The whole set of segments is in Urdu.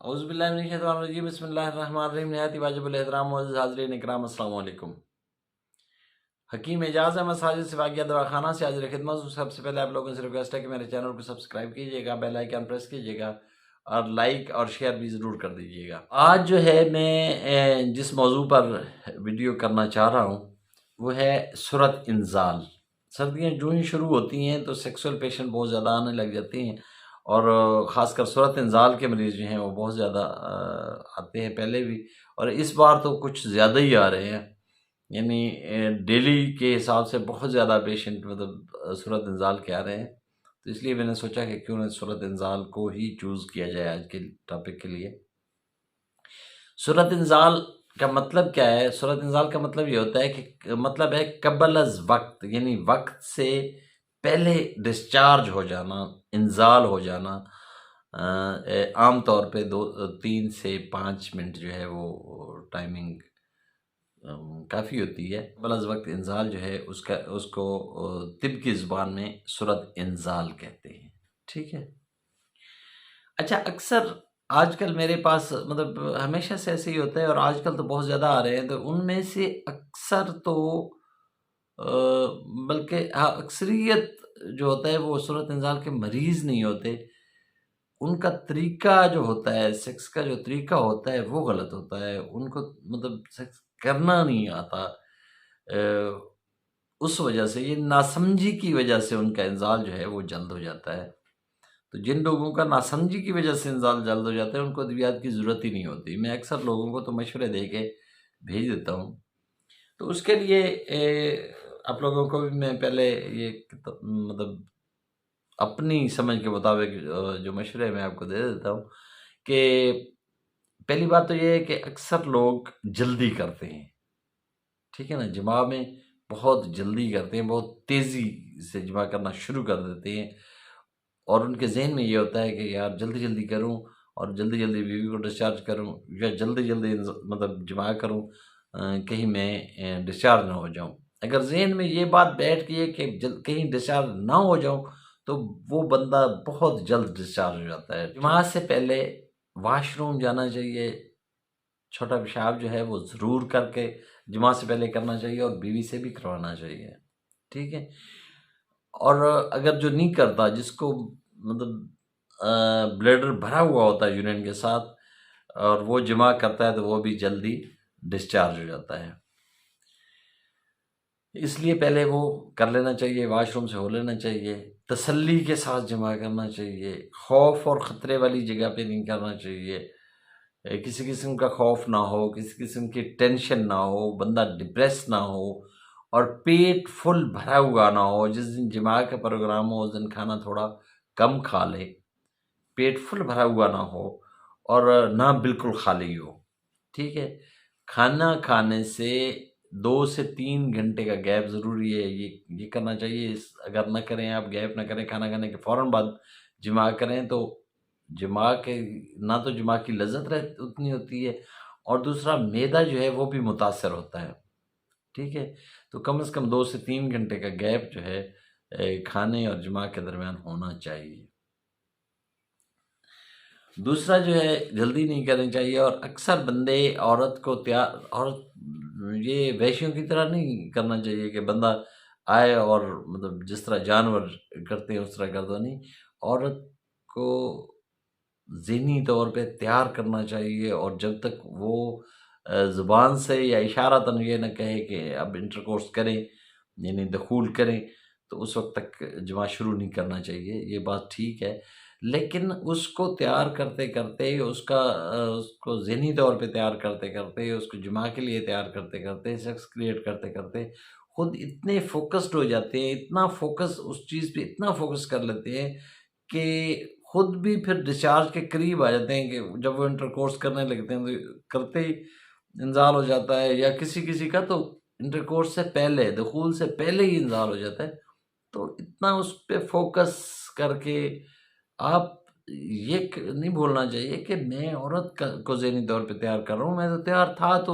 اعوذ باللہ من الشیطان الرجیم بسم اللہ الرحمن الرحیم نہایت واجب الاحترام معزز حاضرین اکرام السلام علیکم۔ حکیم اعجاز احمد ساجد سے واقعہ دواخانہ سے حاضر خدمت ہوں۔ سب سے پہلے آپ لوگوں سے ریکویسٹ ہے کہ میرے چینل کو سبسکرائب کیجیے گا، بیل آئیکن پریس کیجیے گا اور لائک اور شیئر بھی ضرور کر دیجیے گا۔ آج جو ہے میں جس موضوع پر ویڈیو کرنا چاہ رہا ہوں وہ ہے سورۃ انزال۔ سردیاں جو ہی شروع ہوتی ہیں تو سیکسول پیشنٹ بہت زیادہ آنے لگ جاتے ہیں، اور خاص کر سورۃ انزال کے مریض جو ہیں وہ بہت زیادہ آتے ہیں پہلے بھی، اور اس بار تو کچھ زیادہ ہی آ رہے ہیں، یعنی ڈیلی کے حساب سے بہت زیادہ پیشنٹ مطلب سورۃ انزال کے آ رہے ہیں۔ تو اس لیے میں نے سوچا کہ کیوں نہ سورۃ انزال کو ہی چوز کیا جائے آج کے ٹاپک کے لیے۔ سورۃ انزال کا مطلب کیا ہے؟ سورۃ انزال کا مطلب یہ ہوتا ہے کہ مطلب ہے قبل از وقت، یعنی وقت سے پہلے ڈسچارج ہو جانا، انزال ہو جانا۔ عام طور پہ 3 سے 5 منٹ جو ہے وہ ٹائمنگ کافی ہوتی ہے۔ قبل از وقت انزال جو ہے اس کو طب کی زبان میں سورۃ انزال کہتے ہیں، ٹھیک ہے۔ اچھا، اکثر آج کل میرے پاس مطلب ہمیشہ سے ایسے ہی ہوتا ہے، اور آج کل تو بہت زیادہ آ رہے ہیں، تو ان میں سے اکثر تو بلکہ اکثریت جو ہوتا ہے وہ سورۃ انزال کے مریض نہیں ہوتے، ان کا طریقہ جو ہوتا ہے، سیکس کا جو طریقہ ہوتا ہے وہ غلط ہوتا ہے، ان کو مطلب سیکس کرنا نہیں آتا۔ اس وجہ سے، یہ ناسمجھی کی وجہ سے ان کا انزال جو ہے وہ جلد ہو جاتا ہے۔ تو جن لوگوں کا ناسمجھی کی وجہ سے انزال جلد ہو جاتا ہے ان کو ادویات کی ضرورت ہی نہیں ہوتی۔ میں اکثر لوگوں کو تو مشورے دے کے بھیج دیتا ہوں۔ تو اس کے لیے آپ لوگوں کو بھی میں پہلے یہ مطلب اپنی سمجھ کے مطابق جو مشورے میں آپ کو دے دیتا ہوں کہ پہلی بات تو یہ ہے کہ اکثر لوگ جلدی کرتے ہیں، ٹھیک ہے نا، جماع میں بہت جلدی کرتے ہیں، بہت تیزی سے جماع کرنا شروع کر دیتے ہیں، اور ان کے ذہن میں یہ ہوتا ہے کہ یار جلدی جلدی کروں اور جلدی جلدی بیوی کو ڈسچارج کروں، یا جلدی جلدی مطلب جماع کروں، کہیں میں ڈسچارج نہ ہو جاؤں۔ اگر ذہن میں یہ بات بیٹھ گئی ہے کہ کہیں ڈسچارج نہ ہو جاؤں تو وہ بندہ بہت جلد ڈسچارج ہو جاتا ہے۔ جماع سے پہلے واش روم جانا چاہیے، چھوٹا پیشاب جو ہے وہ ضرور کر کے جماع سے پہلے کرنا چاہیے، اور بیوی سے بھی کروانا چاہیے، ٹھیک ہے۔ اور اگر جو نہیں کرتا، جس کو مطلب بلیڈر بھرا ہوا ہوتا ہے یورین کے ساتھ، اور وہ جماع کرتا ہے تو وہ بھی جلدی ڈسچارج ہو جاتا ہے۔ اس لیے پہلے وہ کر لینا چاہیے، واش روم سے ہو لینا چاہیے، تسلی کے ساتھ جماع کرنا چاہیے، خوف اور خطرے والی جگہ پہ نہیں کرنا چاہیے، کسی قسم کا خوف نہ ہو، کسی قسم کی ٹینشن نہ ہو، بندہ ڈپریس نہ ہو، اور پیٹ فل بھرا ہوا نہ ہو۔ جس دن جماع کا پروگرام ہو اس دن کھانا تھوڑا کم کھا لے، پیٹ فل بھرا ہوا نہ ہو اور نہ بالکل خالی ہو، ٹھیک ہے۔ کھانا کھانے سے 2 سے 3 گھنٹے کا گیپ ضروری ہے، یہ کرنا چاہیے۔ اگر نہ کریں، آپ گیپ نہ کریں، کھانا کھانے کے فوراً بعد جماع کریں، تو جماع کے نہ تو جماع کی لذت اتنی ہوتی ہے، اور دوسرا معدہ جو ہے وہ بھی متاثر ہوتا ہے، ٹھیک ہے۔ تو کم از کم 2 سے 3 گھنٹے کا گیپ جو ہے کھانے اور جماع کے درمیان ہونا چاہیے۔ دوسرا جو ہے جلدی نہیں کرنی چاہیے، اور اکثر بندے عورت کو یہ ویشیوں کی طرح نہیں کرنا چاہیے کہ بندہ آئے اور مطلب جس طرح جانور کرتے ہیں اس طرح کر دو، نہیں۔ عورت کو ذہنی طور پہ تیار کرنا چاہیے، اور جب تک وہ زبان سے یا اشارتاً یہ نہ کہے کہ اب انٹرکورس کریں، یعنی دخول کریں، تو اس وقت تک جماع شروع نہیں کرنا چاہیے۔ یہ بات ٹھیک ہے، لیکن اس کو تیار کرتے کرتے، اس کو ذہنی طور پہ تیار کرتے کرتے، اس کو جماع کے لیے تیار کرتے کرتے، سیکس کریٹ کرتے کرتے خود اتنے فوکسڈ ہو جاتے ہیں، اتنا فوکس اس چیز پہ اتنا فوکس کر لیتے ہیں کہ خود بھی پھر ڈسچارج کے قریب آ جاتے ہیں، کہ جب وہ انٹرکورس کرنے لگتے ہیں تو کرتے ہی انزال ہو جاتا ہے، یا کسی کا تو انٹرکورس سے پہلے، دخول سے پہلے ہی انزال ہو جاتا ہے۔ تو اتنا اس پہ فوکس کر کے آپ یہ نہیں بولنا چاہیے کہ میں عورت کو ذہنی طور پہ تیار کر رہا ہوں، میں تو تیار تھا، تو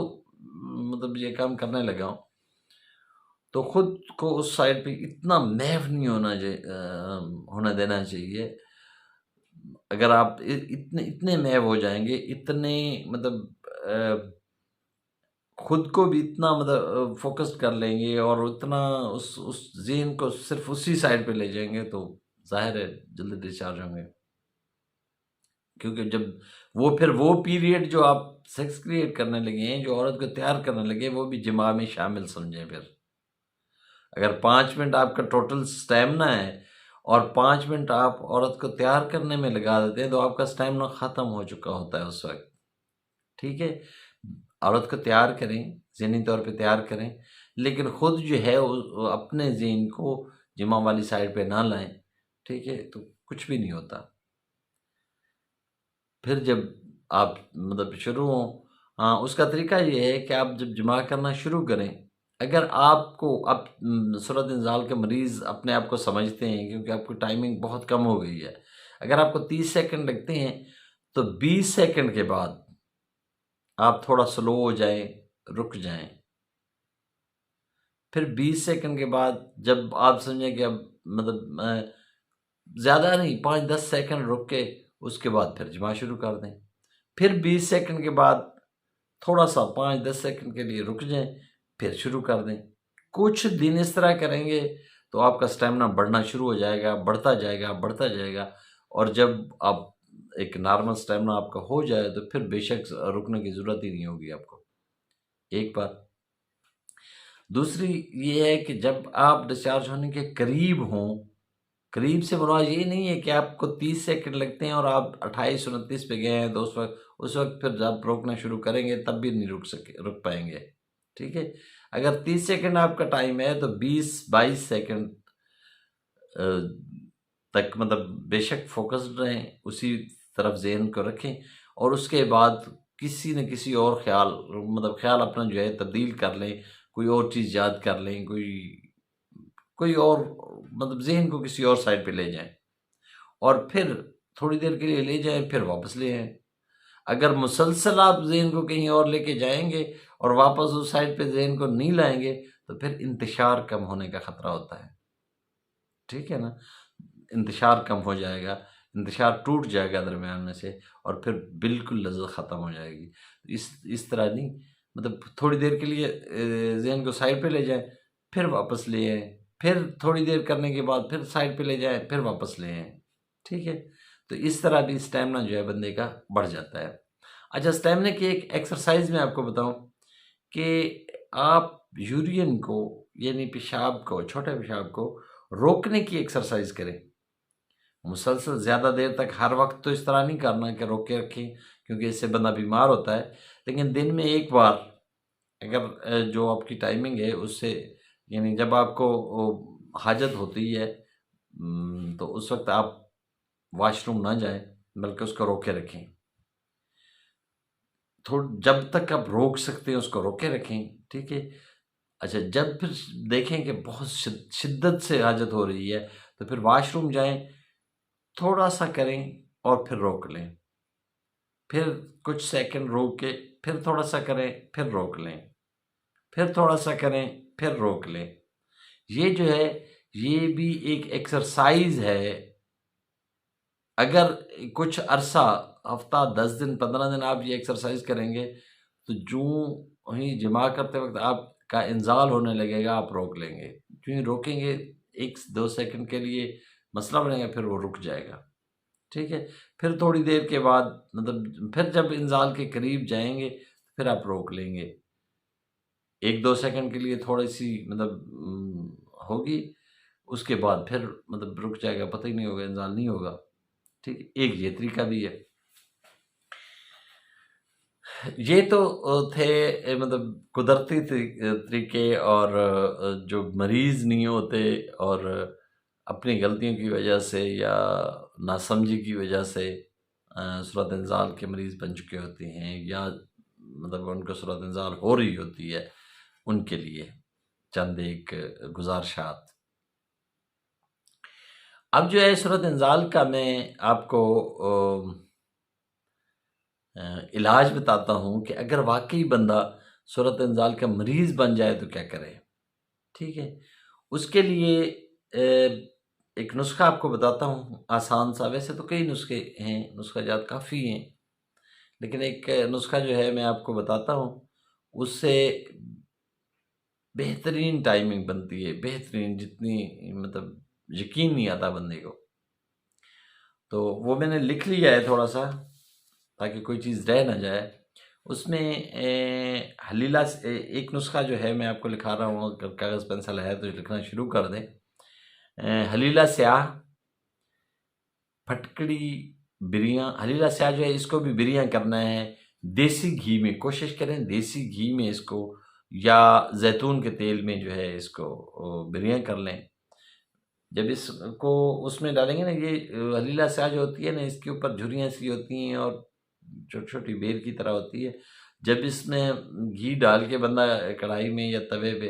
مطلب یہ کام کرنے لگا ہوں۔ تو خود کو اس سائڈ پہ اتنا محو نہیں ہونا دینا چاہیے۔ اگر آپ اتنے محو ہو جائیں گے، اتنے مطلب خود کو بھی اتنا مطلب فوکس کر لیں گے اور اتنا اس ذہن کو صرف اسی سائڈ پہ لے جائیں گے، تو ظاہر ہے جلدی ڈسچارج ہوں گے. کیونکہ جب پھر وہ پیریڈ جو آپ سیکس کریٹ کرنے لگے ہیں، جو عورت کو تیار کرنے لگے، وہ بھی جماع میں شامل سمجھیں. پھر اگر 5 منٹ آپ کا ٹوٹل سٹیمنا ہے اور 5 منٹ آپ عورت کو تیار کرنے میں لگا دیتے ہیں، تو آپ کا سٹیمنا ختم ہو چکا ہوتا ہے اس وقت. ٹھیک ہے، عورت کو تیار کریں، ذہنی طور پہ تیار کریں، لیکن خود جو ہے اپنے ذہن کو جماع والی سائڈ پہ نہ لائیں. ٹھیک ہے، تو کچھ بھی نہیں ہوتا. پھر جب آپ مطلب شروع ہوں، ہاں اس کا طریقہ یہ ہے کہ آپ جب جماع کرنا شروع کریں، اگر آپ کو اب صورت انزال کے مریض اپنے آپ کو سمجھتے ہیں، کیونکہ آپ کی ٹائمنگ بہت کم ہو گئی ہے، اگر آپ کو 30 سیکنڈ لگتے ہیں تو 20 سیکنڈ کے بعد آپ تھوڑا سلو ہو جائیں، رک جائیں. پھر 20 سیکنڈ کے بعد جب آپ سمجھیں کہ اب مطلب زیادہ نہیں، 5-10 سیکنڈ رک کے اس کے بعد پھر جماع شروع کر دیں. پھر 20 سیکنڈ کے بعد تھوڑا سا 5-10 سیکنڈ کے لیے رک جائیں، پھر شروع کر دیں. کچھ دن اس طرح کریں گے تو آپ کا سٹیمنا بڑھنا شروع ہو جائے گا، بڑھتا جائے گا، بڑھتا جائے گا. اور جب آپ ایک نارمل سٹیمنا آپ کا ہو جائے تو پھر بے شک رکنے کی ضرورت ہی نہیں ہوگی آپ کو. ایک بات. دوسری یہ ہے کہ جب آپ ڈسچارج ہونے کے قریب ہوں، قریب سے مراد یہ نہیں ہے کہ آپ کو 30 سیکنڈ لگتے ہیں اور آپ 28-29 پہ گئے ہیں، تو اس وقت پھر جب روکنا شروع کریں گے تب بھی نہیں رک پائیں گے. ٹھیک ہے، اگر 30 سیکنڈ آپ کا ٹائم ہے تو 20-22 سیکنڈ تک مطلب بے شک فوکسڈ رہیں، اسی طرف ذہن کو رکھیں، اور اس کے بعد کسی نہ کسی اور خیال اپنا جو ہے تبدیل کر لیں، کوئی اور چیز یاد کر لیں، کوئی اور مطلب ذہن کو کسی اور سائڈ پہ لے جائیں، اور پھر تھوڑی دیر کے لیے لے جائیں، پھر واپس لے آئیں. اگر مسلسل آپ ذہن کو کہیں اور لے کے جائیں گے اور واپس اس سائڈ پہ ذہن کو نہیں لائیں گے تو پھر انتشار کم ہونے کا خطرہ ہوتا ہے. ٹھیک ہے نا، انتشار کم ہو جائے گا، انتشار ٹوٹ جائے گا درمیان میں سے، اور پھر بالکل لذت ختم ہو جائے گی. اس طرح نہیں، مطلب تھوڑی دیر کے لیے ذہن کو سائڈ پہ لے جائیں، پھر واپس لے آئیں، پھر تھوڑی دیر کرنے کے بعد پھر سائڈ پہ لے جائیں، پھر واپس لے آئیں. ٹھیک ہے، تو اس طرح بھی اسٹیمنا جو ہے بندے کا بڑھ جاتا ہے. اچھا، اسٹیمنا کی ایک ایکسرسائز میں آپ کو بتاؤں کہ آپ یورین کو، یعنی پیشاب کو، چھوٹے پیشاب کو روکنے کی ایکسرسائز کریں. مسلسل زیادہ دیر تک ہر وقت تو اس طرح نہیں کرنا کہ روک کے رکھیں، کیونکہ اس سے بندہ بیمار ہوتا ہے. لیکن دن میں ایک بار اگر جو آپ کی ٹائمنگ ہے اس سے، یعنی جب آپ کو حاجت ہوتی ہے تو اس وقت آپ واش روم نہ جائیں، بلکہ اس کو روک کے رکھیں. جب تک آپ روک سکتے ہیں اس کو روک کے رکھیں. ٹھیک ہے. اچھا، جب پھر دیکھیں کہ بہت شدت سے حاجت ہو رہی ہے تو پھر واش روم جائیں، تھوڑا سا کریں اور پھر روک لیں، پھر کچھ سیکنڈ روک کے پھر تھوڑا سا کریں، پھر روک لیں، پھر تھوڑا سا کریں، پھر روک لیں. یہ جو ہے یہ بھی ایک ایکسرسائز ہے. اگر کچھ عرصہ، ہفتہ، 10 دن، 15 دن آپ یہ ایکسرسائز کریں گے تو جو ہی جماع کرتے وقت آپ کا انزال ہونے لگے گا، آپ روک لیں گے. جو ہی روکیں گے 1-2 سیکنڈ کے لیے مسئلہ بنے گا، پھر وہ رک جائے گا. ٹھیک ہے، پھر تھوڑی دیر کے بعد مطلب پھر جب انزال کے قریب جائیں گے پھر آپ روک لیں گے. 1-2 سیکنڈ کے لیے تھوڑی سی مطلب ہوگی، اس کے بعد پھر مطلب رک جائے گا، پتہ ہی نہیں ہوگا، انزال نہیں ہوگا. ٹھیک ہے، ایک یہ طریقہ بھی ہے. یہ تو تھے مطلب قدرتی طریقے، اور جو مریض نہیں ہوتے اور اپنی غلطیوں کی وجہ سے یا ناسمجھی کی وجہ سے صورت انزال کے مریض بن چکے ہوتے ہیں، یا مطلب ان کو صورت انزال ہو رہی ہوتی ہے، ان کے لیے چند ایک گزارشات. اب جو ہے صورت انزال کا میں آپ کو علاج بتاتا ہوں کہ اگر واقعی بندہ صورت انزال کا مریض بن جائے تو کیا کرے. ٹھیک ہے، اس کے لیے ایک نسخہ آپ کو بتاتا ہوں آسان سا، ویسے تو کئی نسخے ہیں، نسخہ جات کافی ہیں، لیکن ایک نسخہ جو ہے میں آپ کو بتاتا ہوں، اس سے بہترین ٹائمنگ بنتی ہے، بہترین، جتنی مطلب یقین نہیں آتا بندے کو۔ تو وہ میں نے لکھ لیا ہے تھوڑا سا تاکہ کوئی چیز رہ نہ جائے۔ اس میں حلیلہ ایک نسخہ جو ہے میں آپ کو لکھا رہا ہوں، اگر کاغذ پینسل ہے تو لکھنا شروع کر دیں۔ حلیلہ سیاہ، پھٹکڑی بریاں۔ حلیلہ سیاہ جو ہے اس کو بھی بریاں کرنا ہے، دیسی گھی میں کوشش کریں، دیسی گھی میں اس کو یا زیتون کے تیل میں جو ہے اس کو بریاں کر لیں۔ جب اس کو اس میں ڈالیں گے نا، یہ حلیلہ سیاہ جو ہوتی ہے نا، اس کے اوپر جھریاں سی ہوتی ہیں اور چھوٹی چھوٹی بیر کی طرح ہوتی ہے۔ جب اس میں گھی ڈال کے بندہ کڑھائی میں یا توے پہ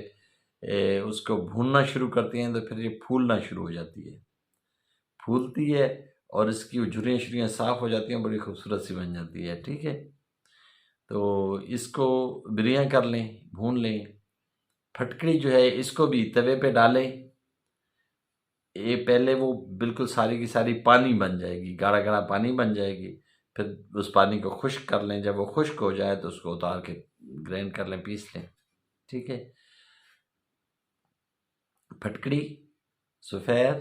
اس کو بھوننا شروع کرتے ہیں تو پھر یہ پھولنا شروع ہو جاتی ہے، پھولتی ہے اور اس کی جھریاں شریاں صاف ہو جاتی ہیں، بڑی خوبصورت سی بن جاتی ہے۔ ٹھیک ہے، تو اس کو بریاں کر لیں، بھون لیں۔ پھٹکڑی جو ہے اس کو بھی توے پہ ڈالیں، یہ پہلے وہ بالکل ساری کی ساری پانی بن جائے گی، گاڑھا گاڑھا پانی بن جائے گی، پھر اس پانی کو خشک کر لیں۔ جب وہ خشک ہو جائے تو اس کو اتار کے گرینڈ کر لیں، پیس لیں۔ ٹھیک ہے، پھٹکڑی سفید،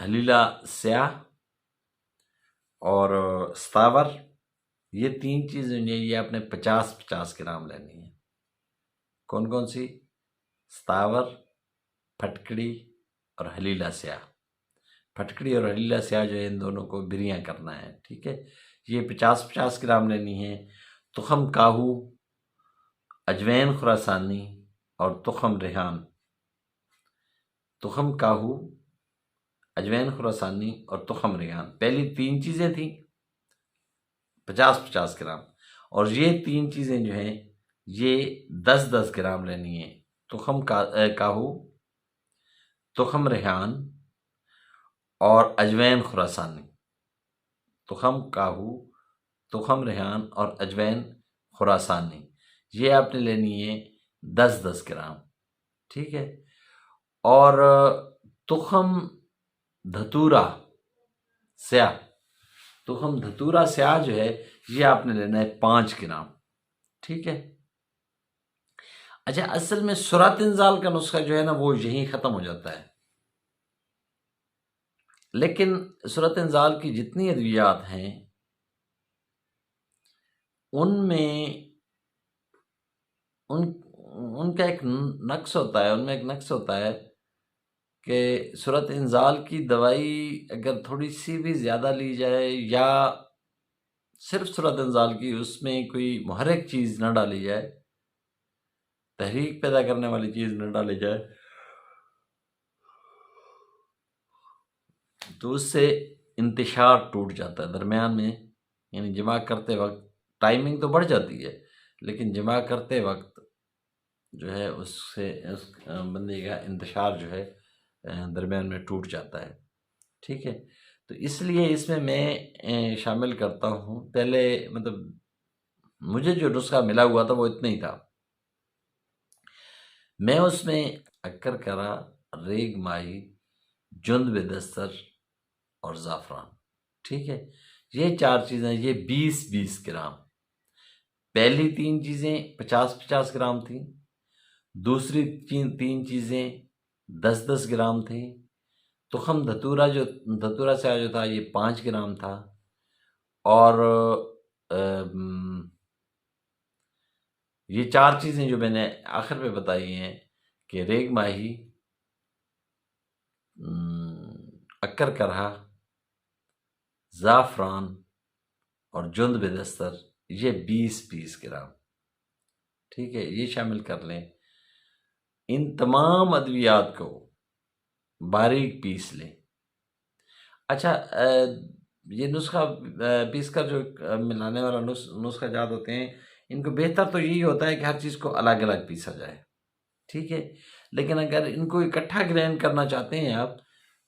حلیلہ سیاہ اور ستاور، یہ تین چیزیں جو ہیں یہ آپ نے 50-50 گرام لینی ہے۔ کون کون سی؟ ستاور، پھٹکڑی اور حلیلہ سیاہ۔ پھٹکڑی اور حلیلہ سیاہ جو ہے ان دونوں کو بریاں کرنا ہے۔ ٹھیک ہے، یہ 50-50 گرام لینی ہے۔ تخم کاہو، اجوین خراسانی اور تخم ریحان۔ تخم کاہو، اجوین خراسانی اور تخم ریحان، پہلی تین چیزیں تھیں 50-50 گرام، اور یہ تین چیزیں جو ہیں یہ 10-10 گرام لینی ہیں۔ تخم کاہو، تخم ریحان اور اجوین خراسانی۔ تخم کاہو، تخم ریحان اور اجوین خراسانی، یہ آپ نے لینی ہے 10-10 گرام۔ ٹھیک ہے، اور تخم دھتورا سیاہ، تخم دھتورا سیاہ جو ہے یہ آپ نے لینا ہے 5 گرام۔ ٹھیک ہے، اچھا، اصل میں سرعت انزال کا نسخہ جو ہے نا وہ یہیں ختم ہو جاتا ہے، لیکن سرعت انزال کی جتنی ادویات ہیں ان میں ان کا ایک نقص ہوتا ہے، ان میں ایک نقص ہوتا ہے کہ سرعت انزال کی دوائی اگر تھوڑی سی بھی زیادہ لی جائے یا صرف سرعت انزال کی، اس میں کوئی محرک چیز نہ ڈالی جائے، تحریک پیدا کرنے والی چیز نہ ڈالی جائے، تو اس سے انتشار ٹوٹ جاتا ہے درمیان میں، یعنی جمع کرتے وقت ٹائمنگ تو بڑھ جاتی ہے لیکن جمع کرتے وقت جو ہے اس سے اس بندے کا انتشار جو ہے درمیان میں ٹوٹ جاتا ہے۔ ٹھیک ہے، تو اس لیے اس میں شامل کرتا ہوں، پہلے مطلب مجھے جو نسخہ ملا ہوا تھا وہ اتنا ہی تھا، میں اس میں اکر کرا، ریگ ماہی، جند بدستر اور زعفران۔ ٹھیک ہے، یہ چار چیزیں، یہ 20-20 گرام۔ پہلی تین چیزیں 50-50 گرام تھیں، دوسری تین چیزیں 10-10 گرام تھیں، تخم دھتورا سیاہ جو تھا یہ 5 گرام تھا، اور یہ چار چیزیں جو میں نے آخر میں بتائی ہیں کہ ریگ ماہی، اکر کرہا، زعفران اور جند بدستر، یہ 20-20 گرام۔ ٹھیک ہے، یہ شامل کر لیں۔ ان تمام ادویات کو باریک پیس لیں۔ اچھا، یہ نسخہ پیس کر جو ملانے والا نسخہ جات ہوتے ہیں، ان کو بہتر تو یہی ہوتا ہے کہ ہر چیز کو الگ الگ پیسا جائے۔ ٹھیک ہے، لیکن اگر ان کو اکٹھا گرینڈ کرنا چاہتے ہیں آپ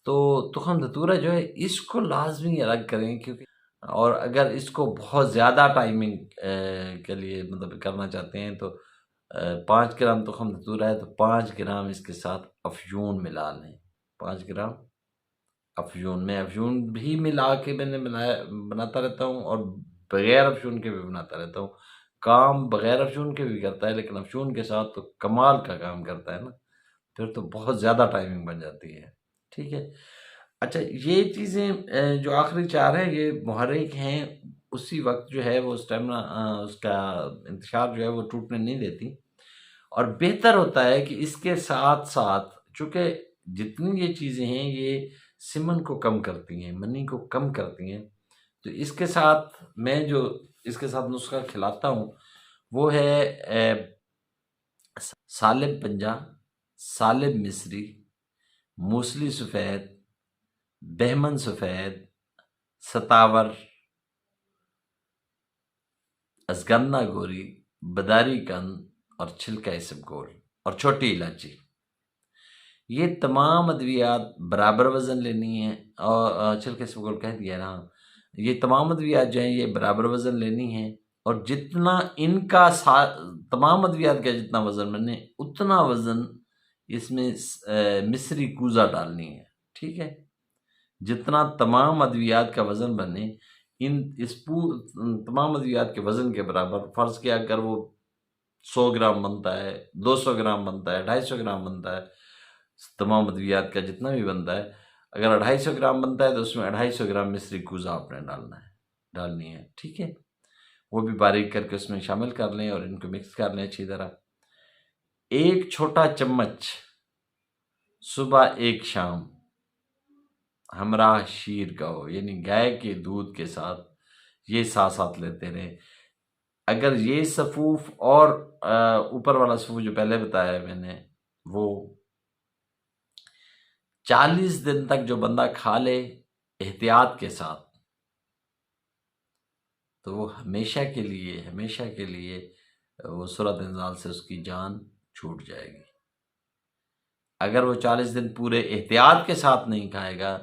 تو تخم دھتورا جو ہے اس کو لازمی الگ کریں، کیونکہ اور اگر اس کو بہت زیادہ ٹائمنگ کے لیے مطلب کرنا چاہتے ہیں تو 5 گرام تخم دھتورا ہے تو 5 گرام اس کے ساتھ افیون ملا لیں۔ 5 گرام افیون. میں افیون بھی ملا کے میں نے بناتا رہتا ہوں اور بغیر افیون کے بھی بناتا رہتا ہوں. کام بغیر افیون کے بھی کرتا ہے، لیکن افیون کے ساتھ تو کمال کا کام کرتا ہے نا، پھر تو بہت زیادہ ٹائمنگ بن جاتی ہے. ٹھیک ہے. اچھا، یہ چیزیں جو آخری 4 ہیں یہ محرک ہیں، اسی وقت جو ہے وہ اسٹیمنا اس کا انتشار جو ہے وہ ٹوٹنے نہیں دیتی. اور بہتر ہوتا ہے کہ اس کے ساتھ ساتھ، چونکہ جتنی یہ چیزیں ہیں یہ سمن کو کم کرتی ہیں، منی کو کم کرتی ہیں، تو اس کے ساتھ میں جو اس کے ساتھ نسخہ کھلاتا ہوں وہ ہے سالب پنجا، سالب مصری، موسلی سفید، بہمن سفید، ستاور، ازگنہ گوری، بداری کند اور چھلکا اسبگول اور چھوٹی الائچی. یہ تمام ادویات برابر وزن لینی ہے، اور چھلکا اسبگول کہہ دیا نا. یہ تمام ادویات جو ہیں یہ برابر وزن لینی ہے، اور جتنا ان کا تمام ادویات کا جتنا وزن بنے اتنا وزن اس میں مصری کوزہ ڈالنی ہے. ٹھیک ہے. جتنا تمام ادویات کا وزن بنے تمام ادویات کے وزن کے برابر، فرض کیا اگر وہ 100 گرام بنتا ہے، 200 گرام بنتا ہے، 250 گرام بنتا ہے، تمام ادویات کا جتنا بھی بنتا ہے، اگر 250 گرام بنتا ہے تو اس میں 250 گرام مصری کوزہ آپ نے ڈالنی ہے. ٹھیک ہے. وہ بھی باریک کر کے اس میں شامل کر لیں اور ان کو مکس کر لیں اچھی طرح. 1 چھوٹا چمچ صبح 1 شام ہمراہ شیر کا ہو، یعنی گائے کے دودھ کے ساتھ یہ ساتھ لیتے رہیں. اگر یہ صفوف اور اوپر والا صفوف جو پہلے بتایا میں نے وہ 40 دن تک جو بندہ کھا لے احتیاط کے ساتھ، تو وہ ہمیشہ کے لیے وہ صورت انزال سے اس کی جان چھوٹ جائے گی. اگر وہ 40 دن پورے احتیاط کے ساتھ نہیں کھائے گا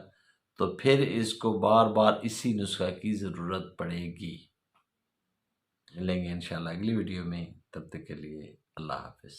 تو پھر اس کو بار بار اسی نسخہ کی ضرورت پڑے گی. ملیں گے انشاءاللہ اگلی ویڈیو میں، تب تک کے لیے اللہ حافظ.